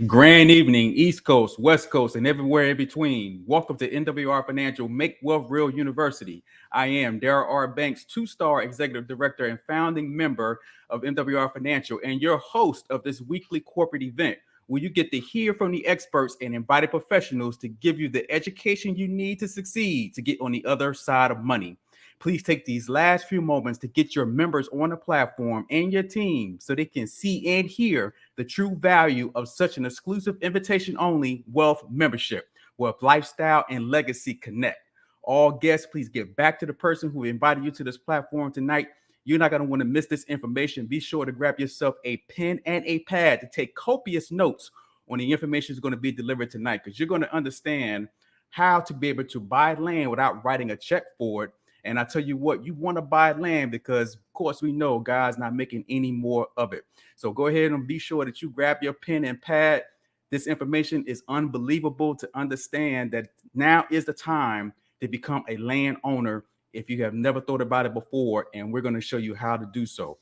Grand evening, East Coast, West Coast, and everywhere in between. Welcome to MWR Financial Make Wealth Real University. I am Darryle R. Banks, two-star executive director and founding member of MWR Financial, and your host of this weekly corporate event, where you get to hear from the experts and invited professionals to give you the education you need to succeed to get on the other side of money. Please take these last few moments to get your members on the platform and your team so they can see and hear the true value of such an exclusive invitation-only wealth membership, where lifestyle and legacy connect. All guests, please get back to the person who invited you to this platform tonight. You're not going to want to miss this information. Be sure to grab yourself a pen and a pad to take copious notes on the information that's going to be delivered tonight, because you're going to understand how to be able to buy land without writing a check for it. And I tell you what, you want to buy land because, of course, we know God's not making any more of it. So go ahead and be sure that you grab your pen and pad. This information is unbelievable to understand that now is the time to become a landowner if you have never thought about it before, and we're going to show you how to do so.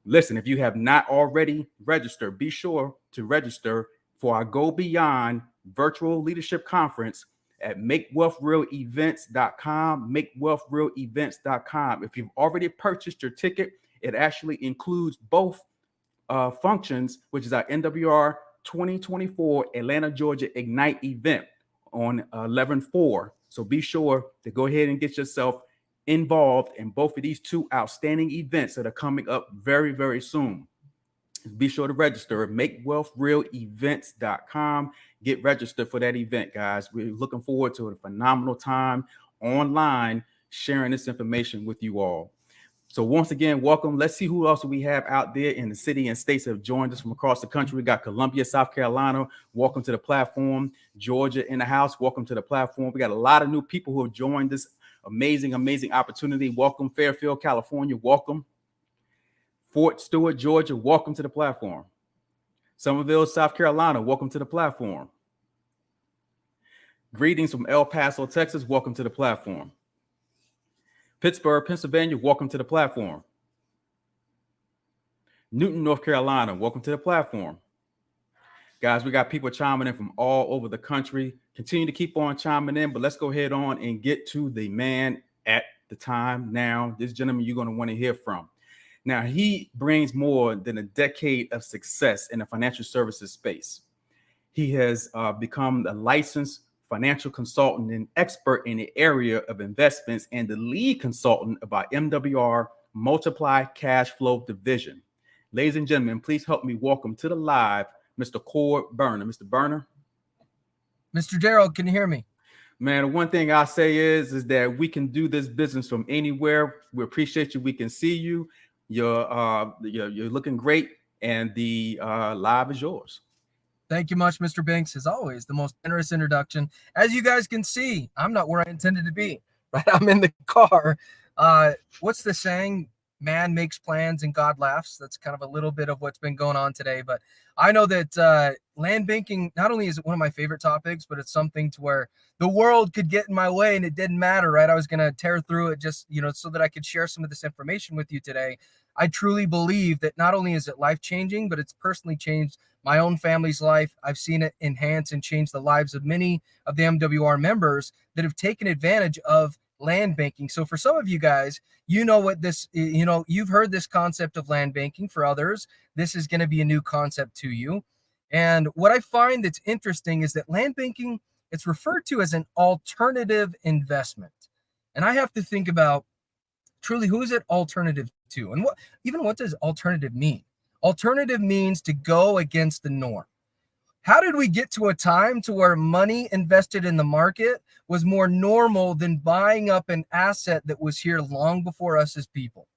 Listen, if you have not already registered, be sure to register for our Go Beyond Virtual Leadership Conference at makewealthrealevents.com, makewealthrealevents.com. If you've already purchased your ticket, it actually includes both functions, which is our MWR 2024 Atlanta, Georgia Ignite event on 11/4. So be sure to go ahead and get yourself involved in both of these two outstanding events that are coming up very, very soon. Be sure to register at makewealthrealevents.com. Get registered for that event, guys. We're looking forward to a phenomenal time online sharing this information with you all. So once again, welcome. Let's see who else we have out there in the city and states that have joined us from across the country. We got Columbia, South Carolina. Welcome to the platform. Georgia in the house. Welcome to the platform. We got a lot of new people who have joined this amazing opportunity. Welcome. Fairfield, California. Welcome. Fort Stewart, Georgia, welcome to the platform. Somerville, South Carolina, welcome to the platform. Greetings from El Paso, Texas, welcome to the platform. Pittsburgh, Pennsylvania, welcome to the platform. Newton, North Carolina, welcome to the platform. Guys, we got people chiming in from all over the country. Continue to keep on chiming in, but let's go ahead on and get to the man at the time now. This gentleman you're going to want to hear from. Now, he brings more than a decade of success in the financial services space. He has become a licensed financial consultant and expert in the area of investments and the lead consultant of our MWR Multiply Cash Flow Division. Ladies and gentlemen, please help me welcome to the live Mr. Cord Burner. Mr. Burner. Mr. Darryle, can you hear me? Man, one thing I say is that we can do this business from anywhere. We appreciate you. We can see you. You're looking great, and the live is yours. Thank you much, Mr. Banks. As always, the most generous introduction. As you guys can see, I'm not where I intended to be. Right, I'm in the car. What's the saying? Man makes plans and God laughs. That's kind of a little bit of what's been going on today. But I know that land banking, not only is it one of my favorite topics, but it's something to where the world could get in my way and it didn't matter, right? I was going to tear through it just, so that I could share some of this information with you today. I truly believe that not only is it life-changing, but it's personally changed my own family's life. I've seen it enhance and change the lives of many of the MWR members that have taken advantage of land banking. So for some of you guys, what this, you've heard this concept of land banking. For others, this is going to be a new concept to you. And what I find that's interesting is that land banking, it's referred to as an alternative investment. And I have to think about truly who is it alternative to? And what does alternative mean? Alternative means to go against the norm. How did we get to a time to where money invested in the market was more normal than buying up an asset that was here long before us as people?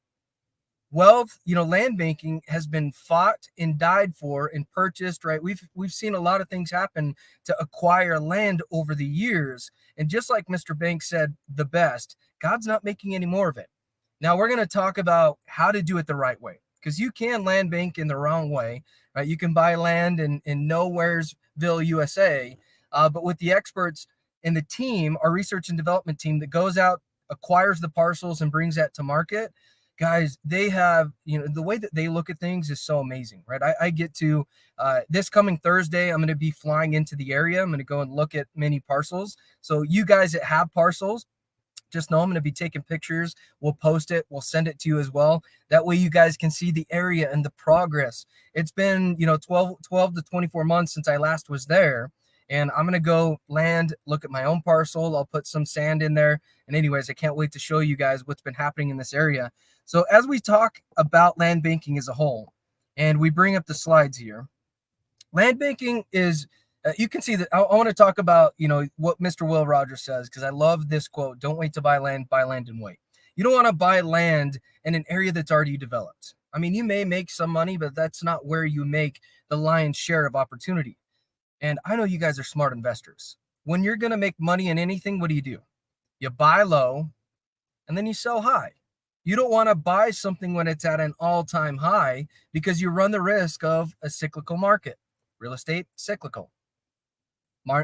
Wealth, land banking has been fought and died for and purchased, right? We've seen a lot of things happen to acquire land over the years. And just like Mr. Banks said, the best, God's not making any more of it. Now we're going to talk about how to do it the right way, because you can land bank in the wrong way, right? You can buy land in Nowheresville, USA, but with the experts in the team, our research and development team that goes out, acquires the parcels and brings that to market, guys, they have, the way that they look at things is so amazing, right? I get to, this coming Thursday, I'm going to be flying into the area. I'm going to go and look at many parcels. So you guys that have parcels, just know I'm going to be taking pictures. We'll post it. We'll send it to you as well. That way you guys can see the area and the progress. It's been, 12 to 24 months since I last was there. And I'm going to go land, look at my own parcel. I'll put some sand in there. And anyways, I can't wait to show you guys what's been happening in this area. So as we talk about land banking as a whole, and we bring up the slides here, land banking is, you can see that I want to talk about, what Mr. Will Rogers says, because I love this quote: don't wait to buy land and wait. You don't want to buy land in an area that's already developed. I mean, you may make some money, but that's not where you make the lion's share of opportunity. And I know you guys are smart investors. When you're going to make money in anything, what do? You buy low and then you sell high. You don't want to buy something when it's at an all-time high, because you run the risk of a cyclical market. Real estate, cyclical.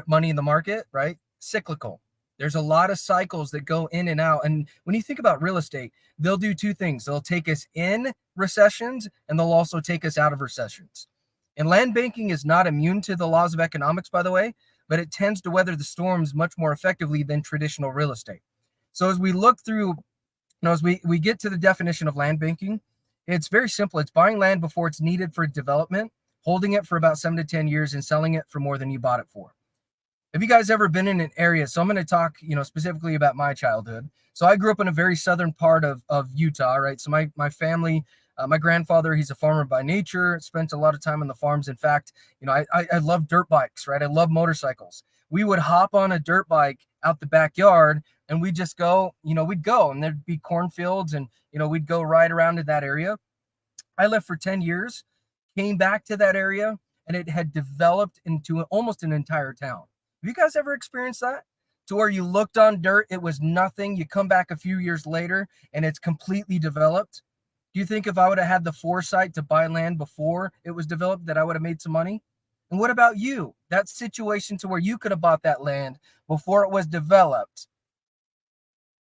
Money in the market, right? Cyclical. There's a lot of cycles that go in and out. And when you think about real estate, they'll do two things. They'll take us in recessions, and they'll also take us out of recessions. And land banking is not immune to the laws of economics, by the way, but it tends to weather the storms much more effectively than traditional real estate. So as we look through, as we get to the definition of land banking, it's very simple. It's buying land before it's needed for development, holding it for about 7 to 10 years, and selling it for more than you bought it for. Have you guys ever been in an area? So I'm going to talk, specifically about my childhood. So I grew up in a very southern part of Utah, right? So my family, my grandfather, he's a farmer by nature, spent a lot of time on the farms. In fact, I love dirt bikes, right? I love motorcycles. We would hop on a dirt bike out the backyard, and we'd just go, we'd go, and there'd be cornfields, and, we'd go right around to that area. I lived for 10 years, came back to that area, and it had developed into almost an entire town. Have you guys ever experienced that? To where you looked on dirt, it was nothing. You come back a few years later, and it's completely developed. Do you think if I would have had the foresight to buy land before it was developed, that I would have made some money? And what about you? That situation to where you could have bought that land before it was developed.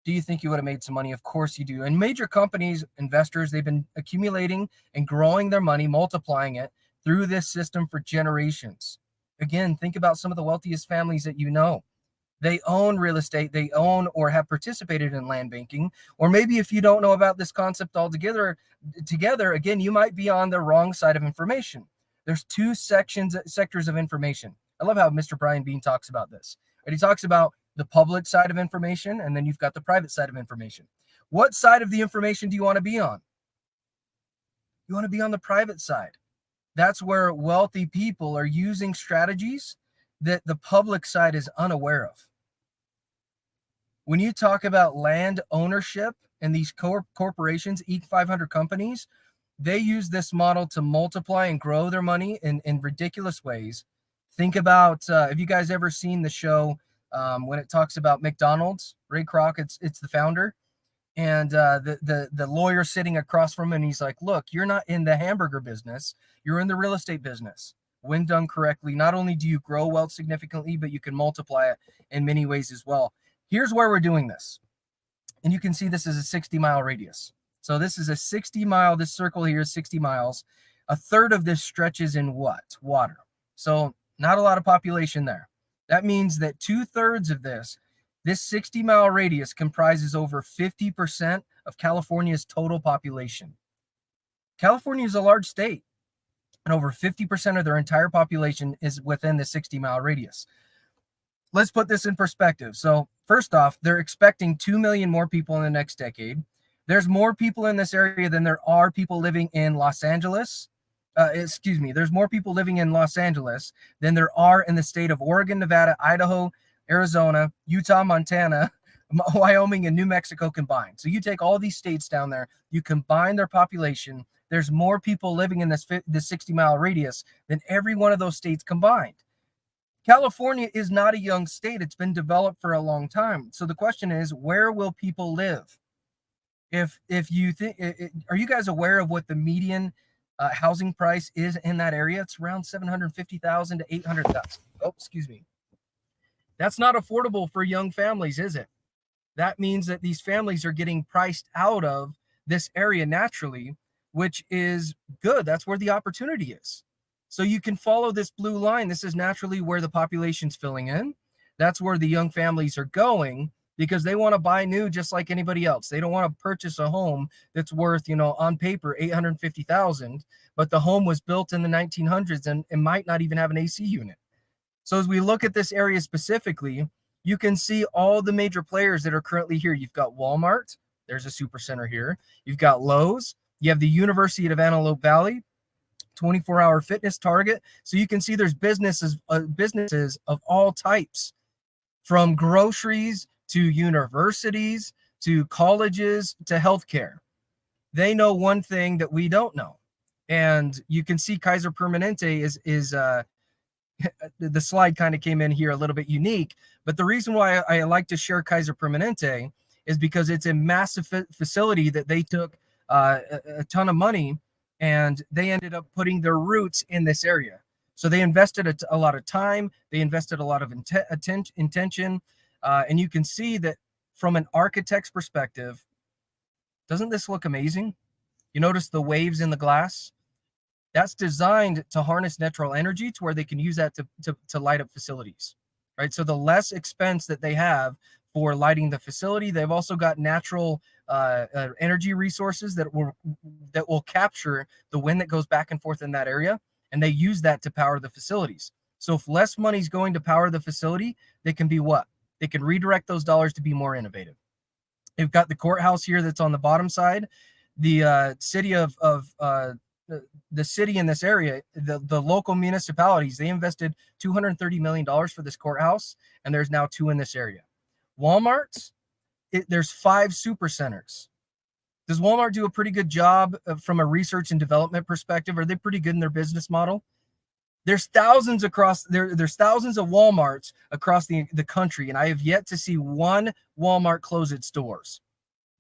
Do you think you would have made some money? Of course you do. And major companies, investors, they've been accumulating and growing their money, multiplying it through this system for generations. Again, think about some of the wealthiest families that you know. They own real estate, they own or have participated in land banking. Or maybe if you don't know about this concept altogether, again, you might be on the wrong side of information. There's two sectors of information. I love how Mr. Brian Bean talks about this. And he talks about the public side of information, and then you've got the private side of information. What side of the information do you want to be on? You want to be on the private side. That's where wealthy people are using strategies that the public side is unaware of. When you talk about land ownership and these corporations, Inc. 500 companies, they use this model to multiply and grow their money in ridiculous ways. Think about, have you guys ever seen the show when it talks about McDonald's? Ray Kroc, it's the founder. And the lawyer sitting across from him, and he's like, look, you're not in the hamburger business. You're in the real estate business. When done correctly, not only do you grow wealth significantly, but you can multiply it in many ways as well. Here's where we're doing this. And you can see this is a 60-mile radius. So this is a 60-mile, this circle here is 60 miles. A third of this stretches in what? Water. So not a lot of population there. That means that 2/3 of this 60-mile radius comprises over 50% of California's total population. California is a large state, and over 50% of their entire population is within the 60-mile radius. Let's put this in perspective. So first off, they're expecting 2 million more people in the next decade. There's more people in this area than there are people living in Los Angeles. There's more people living in Los Angeles than there are in the state of Oregon, Nevada, Idaho, Arizona, Utah, Montana, Wyoming, and New Mexico combined. So you take all these states down there, you combine their population, there's more people living in this 60-mile radius than every one of those states combined. California is not a young state. It's been developed for a long time. So the question is, where will people live? If you think, are you guys aware of what the median housing price is in that area? It's around $750,000 to $800,000. Oh, excuse me. That's not affordable for young families, is it? That means that these families are getting priced out of this area naturally, which is good. That's where the opportunity is. So you can follow this blue line. This is naturally where the population's filling in. That's where the young families are going because they want to buy new just like anybody else. They don't want to purchase a home that's worth, on paper, $850,000, but the home was built in the 1900s and it might not even have an AC unit. So as we look at this area specifically, you can see all the major players that are currently here. You've got Walmart. There's a super center here. You've got Lowe's. You have the University of Antelope Valley, 24-hour fitness Target. So you can see there's businesses of all types, from groceries to universities to colleges to healthcare. They know one thing that we don't know. And you can see Kaiser Permanente is the slide kind of came in here a little bit unique, but the reason why I like to share Kaiser Permanente is because it's a massive facility that they took a ton of money and they ended up putting their roots in this area. So they invested a lot of time, they invested a lot of intention, and you can see that from an architect's perspective, doesn't this look amazing? You notice the waves in the glass? That's designed to harness natural energy to where they can use that to light up facilities, right? So the less expense that they have for lighting the facility, they've also got natural energy resources that will capture the wind that goes back and forth in that area, and they use that to power the facilities. So if less money is going to power the facility, they can be what? They can redirect those dollars to be more innovative. They've got the courthouse here that's on the bottom side. The city the city in this area, the local municipalities, they invested $230 million for this courthouse, and there's now 2 in this area. Walmart's, there's 5 super centers. Does Walmart do a pretty good job from a research and development perspective? Are they pretty good in their business model? There's thousands there's thousands of Walmarts across the country, and I have yet to see one Walmart close its doors.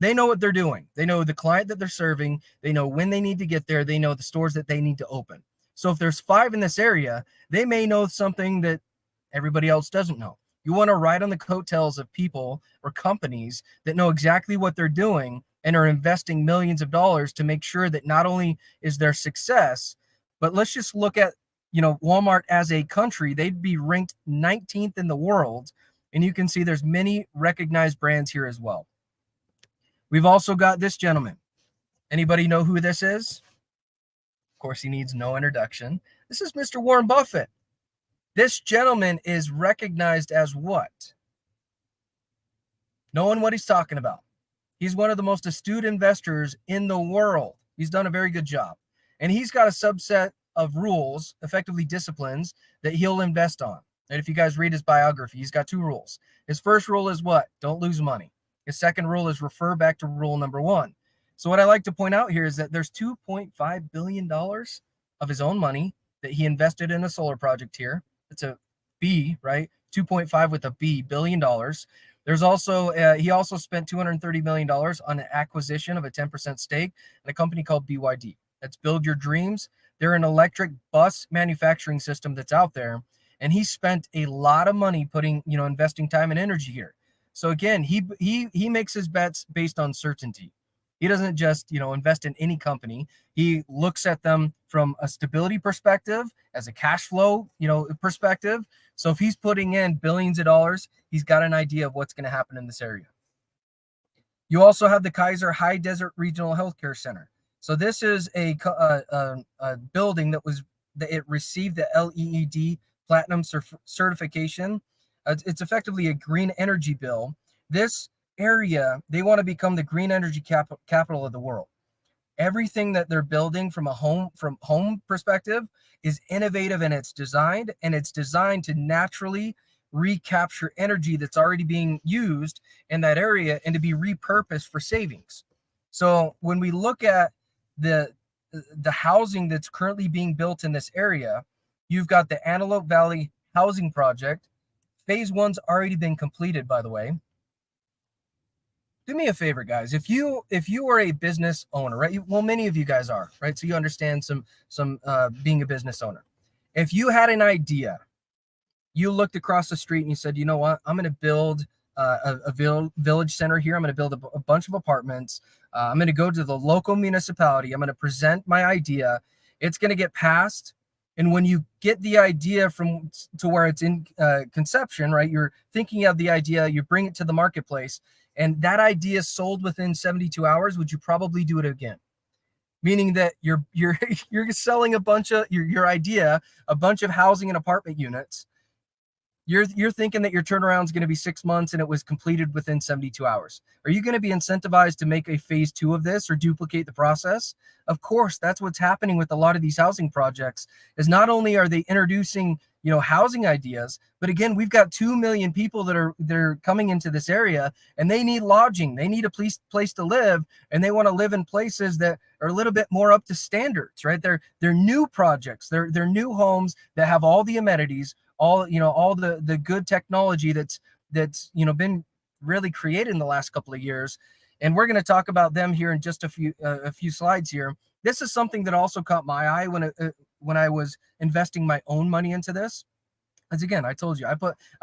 They know what they're doing. They know the client that they're serving. They know when they need to get there. They know the stores that they need to open. So if there's 5 in this area, they may know something that everybody else doesn't know. You want to ride on the coattails of people or companies that know exactly what they're doing and are investing millions of dollars to make sure that not only is there success, but let's just look at, Walmart as a country. They'd be ranked 19th in the world. And you can see there's many recognized brands here as well. We've also got this gentleman. Anybody know who this is? Of course, he needs no introduction. This is Mr. Warren Buffett. This gentleman is recognized as what? Knowing what he's talking about. He's one of the most astute investors in the world. He's done a very good job. And he's got a subset of rules, effectively disciplines, that he'll invest on. And if you guys read his biography, he's got 2 rules. His first rule is what? Don't lose money. His second rule is refer back to rule number 1. So what I like to point out here is that there's $2.5 billion of his own money that he invested in a solar project here. It's a B, right? 2.5 with a B, $billion. There's also, he also spent $230 million on an acquisition of a 10% stake in a company called BYD. That's Build Your Dreams. They're an electric bus manufacturing system that's out there. And he spent a lot of money investing time and energy here. So again, he makes his bets based on certainty. He doesn't just, invest in any company. He looks at them from a stability perspective, as a cash flow, perspective. So if he's putting in billions of dollars, he's got an idea of what's going to happen in this area. You also have the Kaiser High Desert Regional Healthcare Center. So this is a building that it received the LEED Platinum certification. It's effectively a green energy bill. This area, they want to become the green energy capital of the world. Everything that they're building from home perspective is innovative, and it's designed to naturally recapture energy that's already being used in that area and to be repurposed for savings. So when we look at the housing that's currently being built in this area, you've got the Antelope Valley Housing Project. Phase 1's already been completed, by the way. Do me a favor, guys. If you are a business owner, right? Well, many of you guys are, right? So you understand some being a business owner. If you had an idea, you looked across the street and you said, you know what? I'm going to build village center here. I'm going to build a bunch of apartments. I'm going to go to the local municipality. I'm going to present my idea. It's going to get passed. And when you get the idea from to where it's in conception, right? You're thinking of the idea, you bring it to the marketplace, and that idea is sold within 72 hours. Would you probably do it again? Meaning that you're selling a bunch of your idea, a bunch of housing and apartment units. You're thinking that your turnaround is going to be 6 months and it was completed within 72 hours. Are you going to be incentivized to make a phase 2 of this or duplicate the process? Of course, that's what's happening with a lot of these housing projects. Is not only are they introducing housing ideas, but again, we've got 2 million people they're coming into this area, and they need lodging, they need a place to live, and they want to live in places that are a little bit more up to standards, right? They're new projects, they're new homes that have all the amenities, all the good technology that's been really created in the last couple of years. And we're going to talk about them here in just a few slides here. This is something that also caught my eye when I was investing my own money into this. As again, I told you, I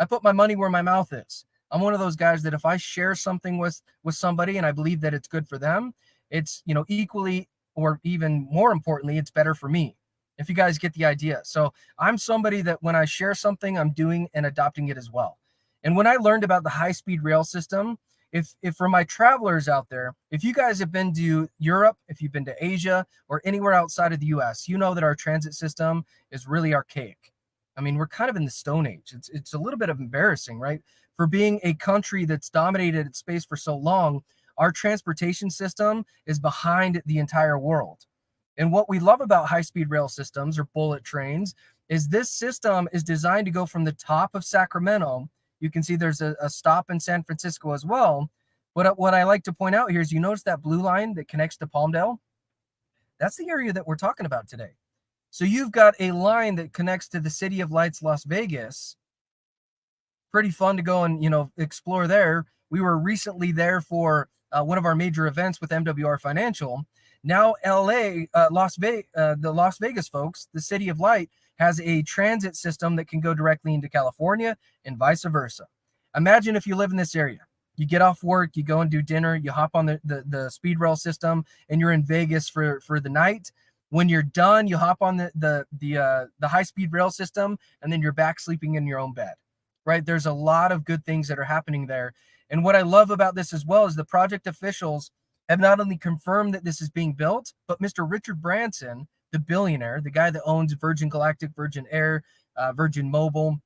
put my money where my mouth is. I'm one of those guys that if I share something with somebody and I believe that it's good for them, it's equally or even more importantly, it's better for me. If you guys get the idea. So I'm somebody that when I share something, I'm doing and adopting it as well. And when I learned about the high-speed rail system, if for my travelers out there, if you guys have been to Europe, if you've been to Asia or anywhere outside of the US, you know that our transit system is really archaic. I mean, we're kind of in the Stone Age. It's a little bit of embarrassing, right? For being a country that's dominated its space for so long, our transportation system is behind the entire world. And what we love about high-speed rail systems or bullet trains is this system is designed to go from the top of Sacramento. You can see there's a stop in San Francisco as well. But what I like to point out here is you notice that blue line that connects to Palmdale? That's the area that we're talking about today. So you've got a line that connects to the City of Lights, Las Vegas. Pretty fun to go and explore there. We were recently there for one of our major events with MWR Financial. Now LA, the Las Vegas folks, the City of Light, has a transit system that can go directly into California and vice versa. Imagine if you live in this area. You get off work, you go and do dinner, you hop on the speed rail system, and you're in Vegas for the night. When you're done, you hop on the high-speed rail system, and then you're back sleeping in your own bed, right? There's a lot of good things that are happening there. And what I love about this as well is the project officials have not only confirmed that this is being built, but Mr. Richard Branson, the billionaire, the guy that owns Virgin Galactic, Virgin Air, Virgin Mobile,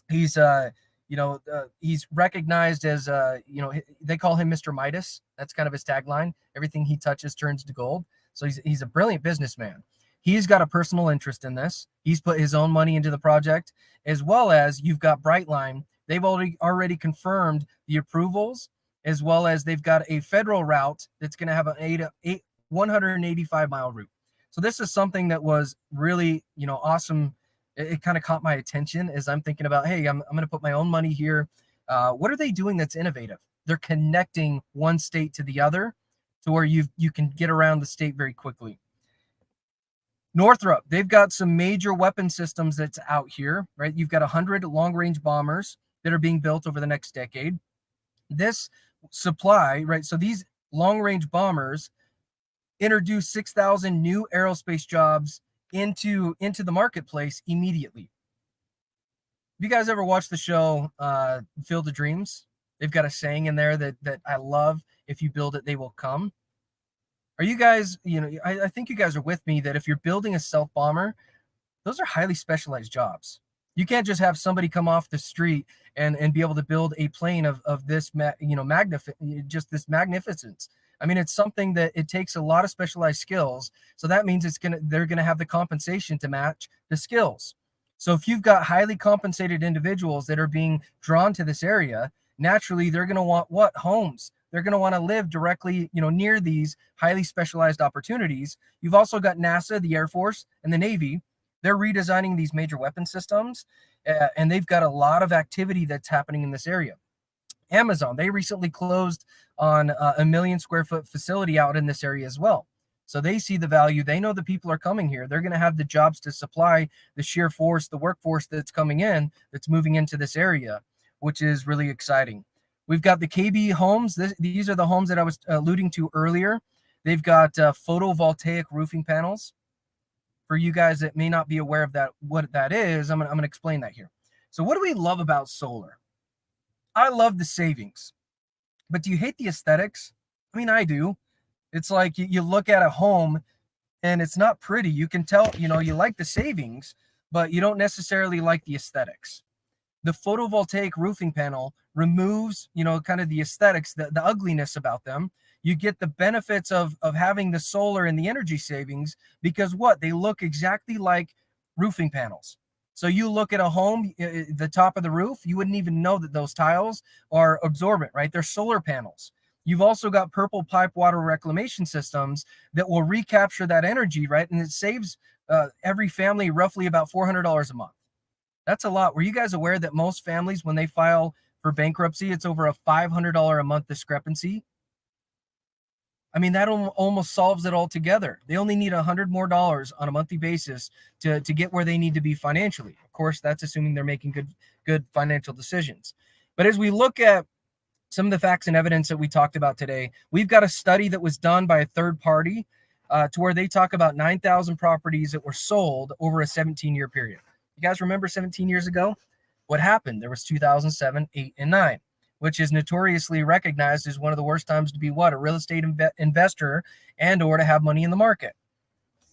he's recognized as they call him Mr. Midas. That's kind of his tagline. Everything he touches turns to gold. So he's a brilliant businessman. He's got a personal interest in this. He's put his own money into the project, as well as you've got Brightline. They've already confirmed the approvals, as well as they've got a federal route that's going to have an 185-mile route. So this is something that was really, awesome. It kind of caught my attention as I'm thinking about, hey, I'm going to put my own money here. What are they doing that's innovative? They're connecting one state to the other to where you can get around the state very quickly. Northrop, they've got some major weapon systems that's out here, right? You've got 100 long-range bombers that are being built over the next decade. This supply, right? So these long-range bombers introduce 6,000 new aerospace jobs into the marketplace immediately. Have you guys ever watched the show Field of Dreams? They've got a saying in there that I love: if you build it, they will come. Are you guys, I think you guys are with me that if you're building a stealth bomber, those are highly specialized jobs. You can't just have somebody come off the street and be able to build a plane of this, just this magnificence. I mean, it's something that it takes a lot of specialized skills. So that means they're gonna have the compensation to match the skills. So if you've got highly compensated individuals that are being drawn to this area, naturally they're gonna want what? Homes. They're going to want to live directly, near these highly specialized opportunities. You've also got NASA, the Air Force, and the Navy. They're redesigning these major weapon systems, and they've got a lot of activity that's happening in this area. Amazon, they recently closed on a 1 million square foot facility out in this area as well. So they see the value. They know the people are coming here. They're going to have the jobs to supply the sheer force, the workforce that's coming in, that's moving into this area, which is really exciting. We've got the KB homes. These are the homes that I was alluding to earlier. They've got photovoltaic roofing panels. For you guys that may not be aware of that, what that is, I'm gonna explain that here. So what do we love about solar? I love the savings, but do you hate the aesthetics? I mean, I do. It's like you look at a home and it's not pretty. You can tell, you like the savings, but you don't necessarily like the aesthetics. The photovoltaic roofing panel removes, kind of the aesthetics, the ugliness about them. You get the benefits of having the solar and the energy savings, because what? They look exactly like roofing panels. So you look at a home, the top of the roof, you wouldn't even know that those tiles are absorbent, right? They're solar panels. You've also got purple pipe water reclamation systems that will recapture that energy, right? And it saves every family roughly about $400 a month. That's a lot. Were you guys aware that most families, when they file for bankruptcy, it's over a $500 a month discrepancy? I mean, that almost solves it all together. They only need $100 more on a monthly basis to get where they need to be financially. Of course, that's assuming they're making good financial decisions. But as we look at some of the facts and evidence that we talked about today, we've got a study that was done by a third party to where they talk about 9,000 properties that were sold over a 17-year period. You guys remember 17 years ago? What happened? There was 2007, 8, and 9, which is notoriously recognized as one of the worst times to be a real estate investor and or to have money in the market.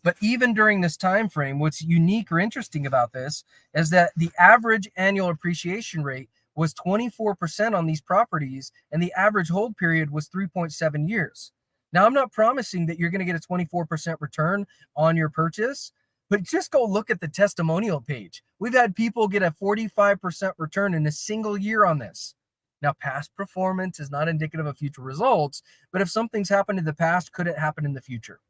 But even during this time frame, what's unique or interesting about this is that the average annual appreciation rate was 24% on these properties, and the average hold period was 3.7 years. Now, I'm not promising that you're going to get a 24% return on your purchase, but just go look at the testimonial page. We've had people get a 45% return in a single year on this. Now, past performance is not indicative of future results, but if something's happened in the past, could it happen in the future?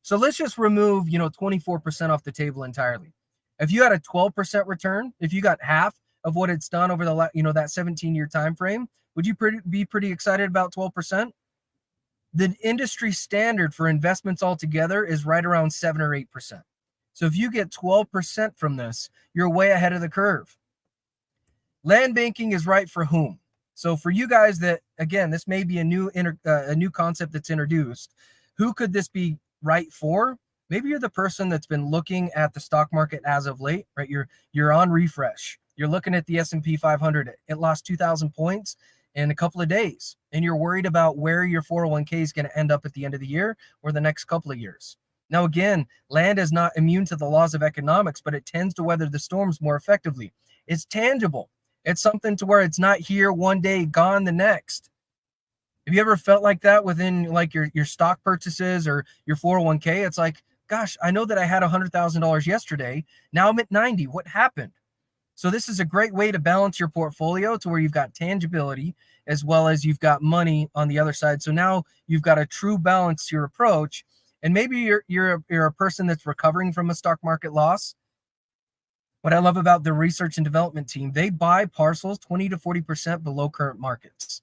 So let's just remove, 24% off the table entirely. If you had a 12% return, if you got half of what it's done over the, that 17-year time frame, would you be pretty excited about 12%? The industry standard for investments altogether is right around 7 or 8%. So if you get 12% from this, you're way ahead of the curve. Land banking is right for whom? So for you guys that, again, this may be a new concept that's introduced. Who could this be right for? Maybe you're the person that's been looking at the stock market as of late, right? You're on refresh. You're looking at the S&P 500. It lost 2,000 points in a couple of days, and you're worried about where your 401k is going to end up at the end of the year or the next couple of years. Now, again, land is not immune to the laws of economics, but it tends to weather the storms more effectively. It's tangible. It's something to where it's not here one day, gone the next. Have you ever felt like that within like your stock purchases or your 401k? It's like, gosh, I know that I had $100,000 yesterday. Now I'm at 90. What happened? So this is a great way to balance your portfolio to where you've got tangibility as well as you've got money on the other side. So now you've got a true balance to your approach. And maybe you're a person that's recovering from a stock market loss. What I love about the research and development team, they buy parcels 20 to 40% below current markets.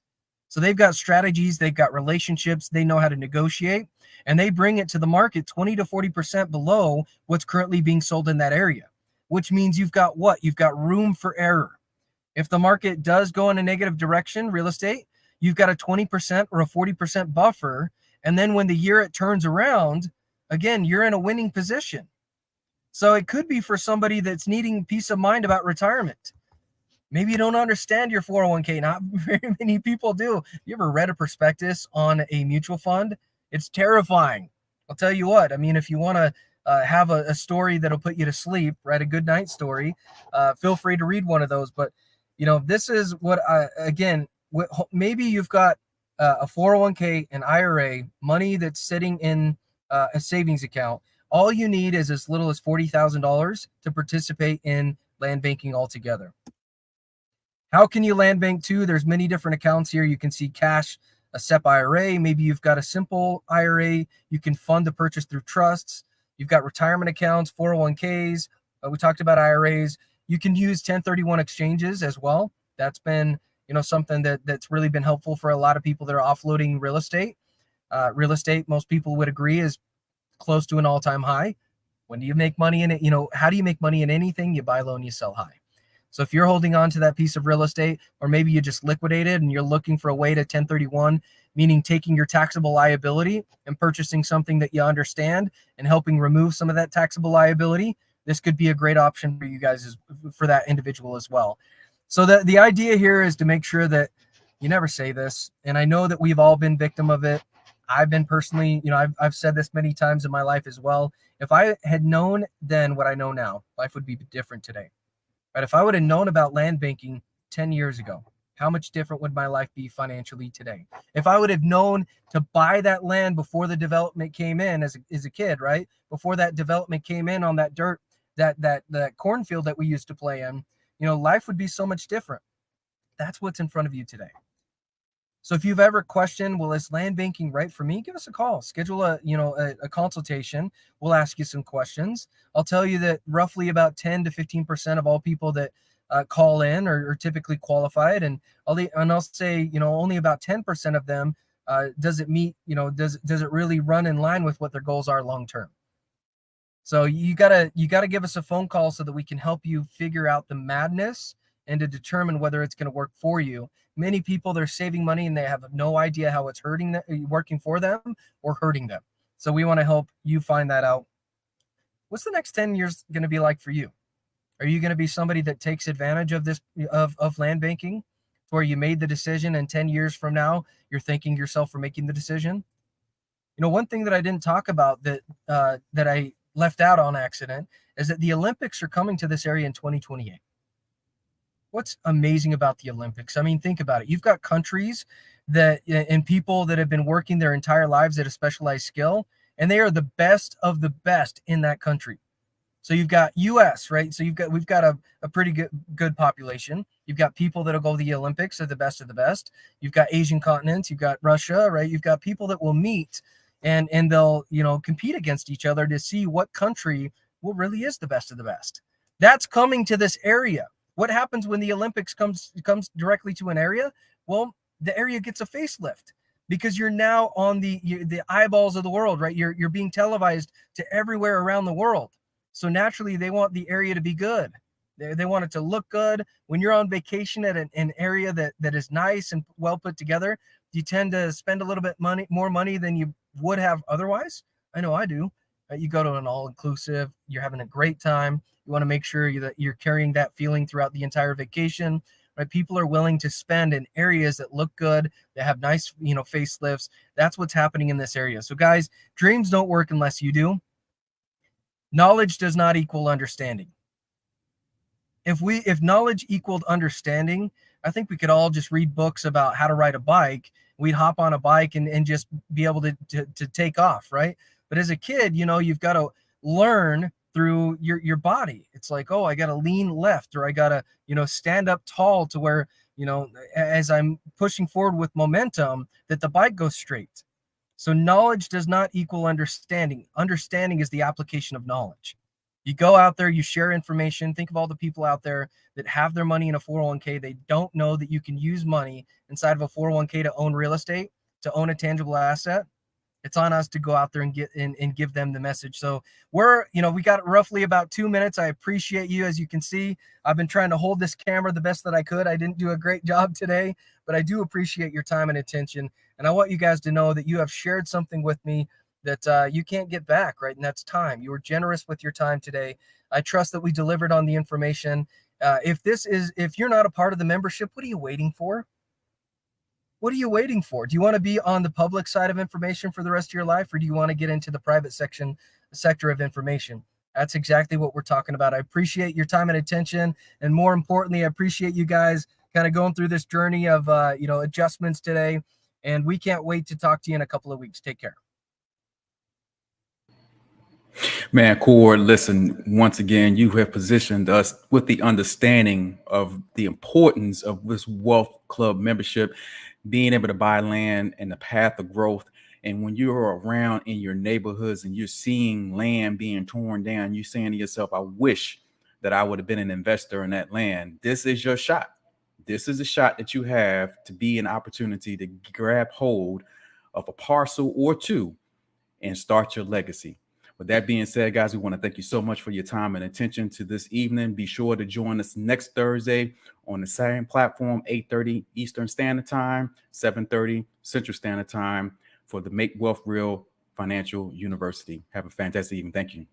So they've got strategies, they've got relationships, they know how to negotiate, and they bring it to the market 20 to 40% below what's currently being sold in that area, which means you've got what? You've got room for error. If the market does go in a negative direction, real estate, you've got a 20% or a 40% buffer. And then when the year it turns around, again, you're in a winning position. So it could be for somebody that's needing peace of mind about retirement. Maybe you don't understand your 401k. Not very many people do. You ever read a prospectus on a mutual fund? It's terrifying. I'll tell you what. I mean, if you want to have a story that'll put you to sleep, write a good night story, feel free to read one of those. But, this is what, maybe you've got a 401k, an IRA, money that's sitting in a savings account. All you need is as little as $40,000 to participate in land banking altogether. How can you land bank too? There's many different accounts here. You can see cash, a SEP IRA. Maybe you've got a simple IRA. You can fund the purchase through trusts. You've got retirement accounts, 401ks. We talked about IRAs. You can use 1031 exchanges as well. That's been, something that's really been helpful for a lot of people that are offloading real estate. Real estate, most people would agree, is close to an all-time high. When do you make money in it? How do you make money in anything? You buy low and you sell high. So if you're holding on to that piece of real estate, or maybe you just liquidated and you're looking for a way to 1031, meaning taking your taxable liability and purchasing something that you understand and helping remove some of that taxable liability, this could be a great option for you guys, for that individual as well. So the idea here is to make sure that you never say this, and I know that we've all been victim of it. I've been personally, I've said this many times in my life as well. If I had known then what I know now, life would be different today. Right? If I would have known about land banking 10 years ago, how much different would my life be financially today? If I would have known to buy that land before the development came in as a kid, right? Before that development came in on that dirt, that cornfield that we used to play in, life would be so much different. That's what's in front of you today. So if you've ever questioned, well, is land banking right for me? Give us a call. Schedule a consultation. We'll ask you some questions. I'll tell you that roughly about 10 to 15% of all people that call in are typically qualified, and I'll say only about 10% of them does it meet, does it really run in line with what their goals are long term. So you gotta give us a phone call so that we can help you figure out the madness and to determine whether it's going to work for you. Many people, they're saving money and they have no idea how it's working for them or hurting them. So we want to help you find that out. What's the next 10 years going to be like for you? Are you going to be somebody that takes advantage of this, of land banking, where you made the decision and 10 years from now, you're thanking yourself for making the decision? One thing that I didn't talk about that I left out on accident is that the Olympics are coming to this area in 2028. What's amazing about the Olympics? I mean, think about it. You've got countries and people that have been working their entire lives at a specialized skill, and they are the best of the best in that country. So you've got US, right? So we've got a pretty good population. You've got people that'll go to the Olympics, are the best of the best. You've got Asian continents, you've got Russia, right? You've got people that will meet and they'll, compete against each other to see what country really is the best of the best. That's coming to this area. What happens when the Olympics comes directly to an area? Well, the area gets a facelift because you're now on the eyeballs of the world, right? You're being televised to everywhere around the world. So naturally, they want the area to be good. They want it to look good. When you're on vacation at an area that is nice and well put together, you tend to spend a little bit more money than you would have otherwise. I know I do. You go to an all-inclusive, you're having a great time. You want to make sure that you're carrying that feeling throughout the entire vacation. Right? People are willing to spend in areas that look good, that have nice, facelifts. That's what's happening in this area. So guys, dreams don't work unless you do. Knowledge does not equal understanding. If knowledge equaled understanding, I think we could all just read books about how to ride a bike. We'd hop on a bike and just be able to take off, right? But as a kid, you've got to learn through your body. It's like, oh, I got to lean left, or I got to, stand up tall to where, as I'm pushing forward with momentum, that the bike goes straight. So knowledge does not equal understanding. Understanding is the application of knowledge. You go out there, you share information. Think of all the people out there that have their money in a 401k. They don't know that you can use money inside of a 401k to own real estate, to own a tangible asset. It's on us to go out there and give them the message. So we got roughly about 2 minutes. I appreciate you. As you can see, I've been trying to hold this camera the best that I could. I didn't do a great job today, but I do appreciate your time and attention. And I want you guys to know that you have shared something with me that you can't get back, right? And that's time. You were generous with your time today. I trust that we delivered on the information. If you're not a part of the membership, what are you waiting for? What are you waiting for? Do you want to be on the public side of information for the rest of your life, or do you want to get into the private sector of information? That's exactly what we're talking about. I appreciate your time and attention. And more importantly, I appreciate you guys kind of going through this journey of, adjustments today. And we can't wait to talk to you in a couple of weeks. Take care. Man, Cord, listen, once again, you have positioned us with the understanding of the importance of this wealth club membership, being able to buy land and the path of growth. And when you're around in your neighborhoods and you're seeing land being torn down, you're saying to yourself, I wish that I would have been an investor in that land. This is your shot. This is a shot that you have to be an opportunity to grab hold of a parcel or two and start your legacy. With that being said, guys, we want to thank you so much for your time and attention to this evening. Be sure to join us next Thursday on the same platform, 8:30 Eastern Standard Time, 7:30 Central Standard Time for the Make Wealth Real Financial University. Have a fantastic evening. Thank you.